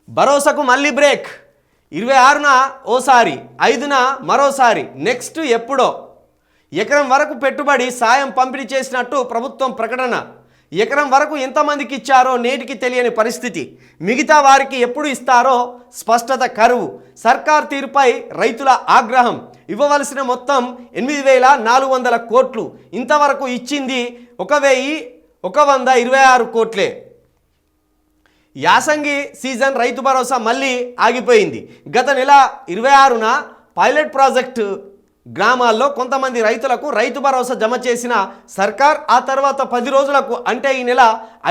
భరోసాకు మళ్ళీ బ్రేక్ 26న ఓసారి 5న మరోసారి నెక్స్ట్ ఎప్పుడో ఎకరం వరకు పెట్టుబడి సాయం పంపిణీ చేసినట్టు ప్రభుత్వం ప్రకటన. ఎకరం వరకు ఎంతమందికి ఇచ్చారో నేటికి తెలియని పరిస్థితి. మిగతా వారికి ఎప్పుడు ఇస్తారో స్పష్టత కరువు. సర్కార్ తీరుపై రైతుల ఆగ్రహం. ఇవ్వవలసిన మొత్తం 8,400 కోట్లు, ఇంతవరకు ఇచ్చింది 1,126 కోట్లే. యాసంగి సీజన్ రైతు భరోసా మళ్ళీ ఆగిపోయింది. గత నెల 26న పైలట్ ప్రాజెక్టు గ్రామాల్లో కొంతమంది రైతులకు రైతు భరోసా జమ చేసిన సర్కార్ ఆ తర్వాత 10 రోజులకు అంటే ఈ నెల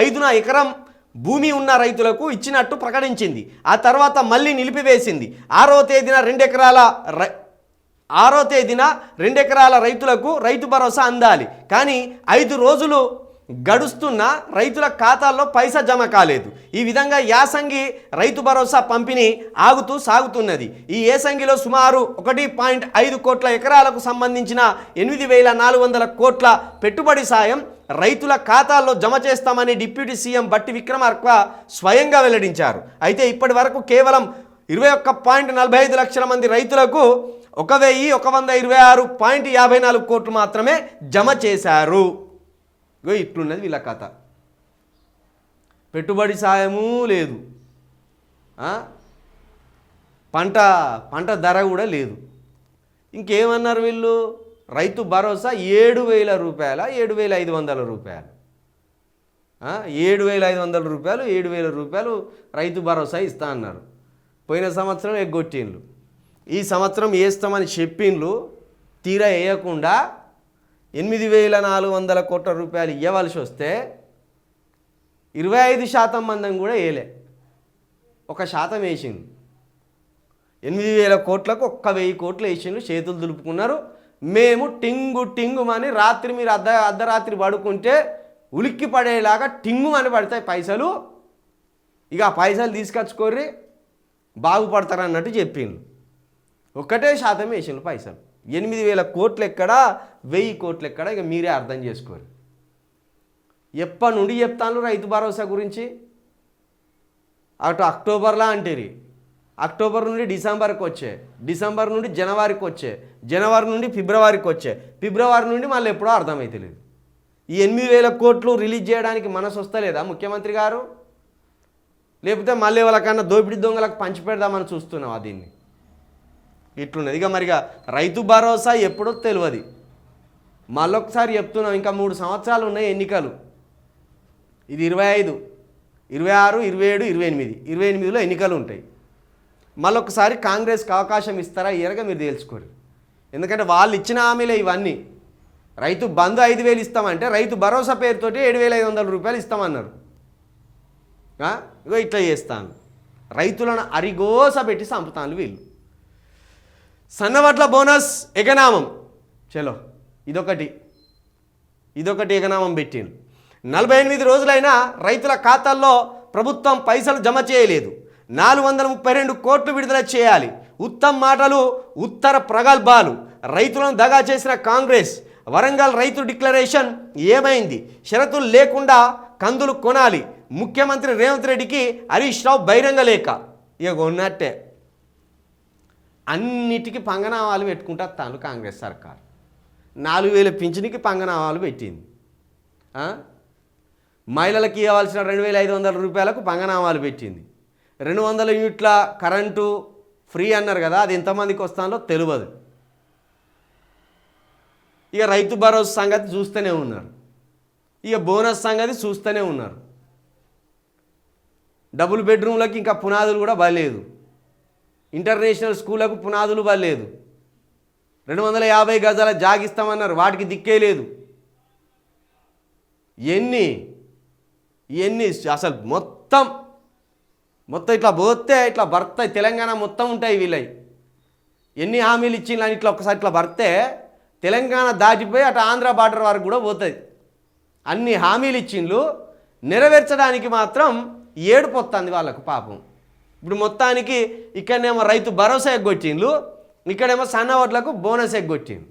5న ఎకరం భూమి ఉన్న రైతులకు ఇచ్చినట్టు ప్రకటించింది. ఆ తర్వాత మళ్ళీ నిలిపివేసింది. 6వ తేదీన 2 ఎకరాల రైతులకు రైతు భరోసా అందాలి. కానీ 5 రోజులు గడుస్తున్న రైతుల ఖాతాల్లో పైసా జమ కాలేదు. ఈ విధంగా యాసంగి రైతు భరోసా పంపిణీ ఆగుతూ సాగుతున్నది. ఈ ఏసంగిలో సుమారు 1.5 కోట్ల ఎకరాలకు సంబంధించిన 8,400 కోట్ల పెట్టుబడి సాయం రైతుల ఖాతాల్లో జమ చేస్తామని డిప్యూటీ సీఎం బట్టి విక్రమార్క స్వయంగా వెల్లడించారు. అయితే ఇప్పటి వరకు కేవలం 21.45 లక్షల మంది రైతులకు 1,126.54 కోట్లు మాత్రమే జమ చేశారు. ఇట్లున్నది వీళ్ళ కథ. పెట్టుబడి సాయము లేదు, పంట ధర కూడా లేదు. ఇంకేమన్నారు వీళ్ళు? రైతు భరోసా 7,000 రూపాయల 7,500 రూపాయలు, 7,500 రూపాయలు 7,000 రూపాయలు రైతు భరోసా ఇస్తా అన్నారు. పోయిన సంవత్సరం ఎగ్గొట్టిండ్లు. ఈ సంవత్సరం వేస్తామని చెప్పిండ్లు, తీరా వేయకుండా 8,400 కోట్ల రూపాయలు ఇవ్వవలసి వస్తే 25% మందం కూడా వేయలే, 1% వేసిండు. 8,000 కోట్లకు 1,000 కోట్లు వేసిండు, చేతులు దులుపుకున్నారు. మేము టింగుమని రాత్రి మీరు అర్ధరాత్రి పడుకుంటే ఉలిక్కి పడేలాగా టింగుమని పడతాయి పైసలు, ఇక ఆ పైసలు తీసుకొచ్చుకోర్రి బాగుపడతారు అన్నట్టు చెప్పిండు. 1% వేసిండు పైసలు. 8,000 కోట్లు ఎక్కడా 1,000 కోట్లు ఎక్కడా, ఇక మీరే అర్థం చేసుకోరు. ఎప్పటి నుండి చెప్తాను రైతు భరోసా గురించి? అటు అక్టోబర్లా అంటేరి, అక్టోబర్ నుండి డిసెంబర్కి వచ్చే, డిసెంబర్ నుండి జనవరికి వచ్చే, జనవరి నుండి ఫిబ్రవరికి వచ్చే, ఫిబ్రవరి నుండి మళ్ళీ ఎప్పుడో అర్థమైతలేదు. ఈ 8,000 కోట్లు రిలీజ్ చేయడానికి మనసు వస్తలేదా ముఖ్యమంత్రి గారు? లేకపోతే మళ్ళీ వాళ్ళకన్నా దోపిడీ దొంగలకు పంచిపెడదామని చూస్తున్నావా దీన్ని? ఇట్లున్నది. ఇక మరిగా రైతు భరోసా ఎప్పుడో తెలియదు. మళ్ళొకసారి చెప్తున్నాం, ఇంకా 3 సంవత్సరాలు ఉన్నాయి ఎన్నికలు. ఇది 25, 26, 27, 28, 28లో ఎన్నికలు ఉంటాయి. మళ్ళొకసారి కాంగ్రెస్కి అవకాశం ఇస్తారా ఇయర్గా మీరు తేల్చుకోరు. ఎందుకంటే వాళ్ళు ఇచ్చిన హామీలే ఇవన్నీ. రైతు బంధు 5,000 ఇస్తామంటే రైతు భరోసా పేరుతోటి 7,500 రూపాయలు ఇస్తామన్నారు. ఇగో ఇట్లా చేస్తాను, రైతులను అరిగోస పెట్టి చంపుతాను వీళ్ళు. సన్నవడ్ల బోనస్ ఎగనామం చలో, ఇదొకటి ఎగనామం పెట్టిండు. 48 రోజులైనా రైతుల ఖాతాల్లో ప్రభుత్వం పైసలు జమ చేయలేదు. 432 కోట్లు విడుదల చేయాలి. ఉత్తమ్ మాటలు, ఉత్తర ప్రగల్భాలు. రైతులను దగా చేసిన కాంగ్రెస్. వరంగల్ రైతు డిక్లరేషన్ ఏమైంది? షరతులు లేకుండా కందులు కొనాలి. ముఖ్యమంత్రి రేవంత్ రెడ్డికి హరీష్ రావు బహిరంగ లేఖ. ఇక ఉన్నట్టే అన్నిటికీ పంగనామాలు పెట్టుకుంటా తాను కాంగ్రెస్ సర్కార్. 4,000 పింఛన్కి పంగనామాలు పెట్టింది. మహిళలకు ఇవ్వాల్సిన 2,500 రూపాయలకు పంగనామాలు పెట్టింది. 200 యూనిట్ల కరెంటు ఫ్రీ అన్నారు కదా, అది ఎంతమందికి వస్తుందో తెలియదు. ఇక రైతు భరోసా సంగతి చూస్తూనే ఉన్నారు, ఇక బోనస్ సంగతి చూస్తూనే ఉన్నారు. డబుల్ బెడ్రూమ్లకి ఇంకా పునాదులు కూడా బలేదు. ఇంటర్నేషనల్ స్కూళ్ళకు పునాదులు బలేదు. 250 గజాల జాగిస్తామన్నారు, వాటికి దిక్కే లేదు. ఎన్ని అసలు మొత్తం ఇట్లా పోతే ఇట్లా భర్త తెలంగాణ మొత్తం ఉంటాయి వీళ్ళవి. ఎన్ని హామీలు ఇచ్చిందని ఇట్లా ఒకసారి ఇట్లా భర్తే తెలంగాణ దాటిపోయి అటు ఆంధ్ర బార్డర్ వరకు కూడా పోతుంది. అన్ని హామీలు ఇచ్చిండ్లు, నెరవేర్చడానికి మాత్రం ఏడుపు వస్తుంది వాళ్ళకు పాపం. ఇప్పుడు మొత్తానికి ఇక్కడనేమో రైతు భరోసా ఎగ్గొట్టిండ్లు, ఇక్కడేమో సన్న ఓట్లకు బోనస్ ఎగ్గొట్టిండు.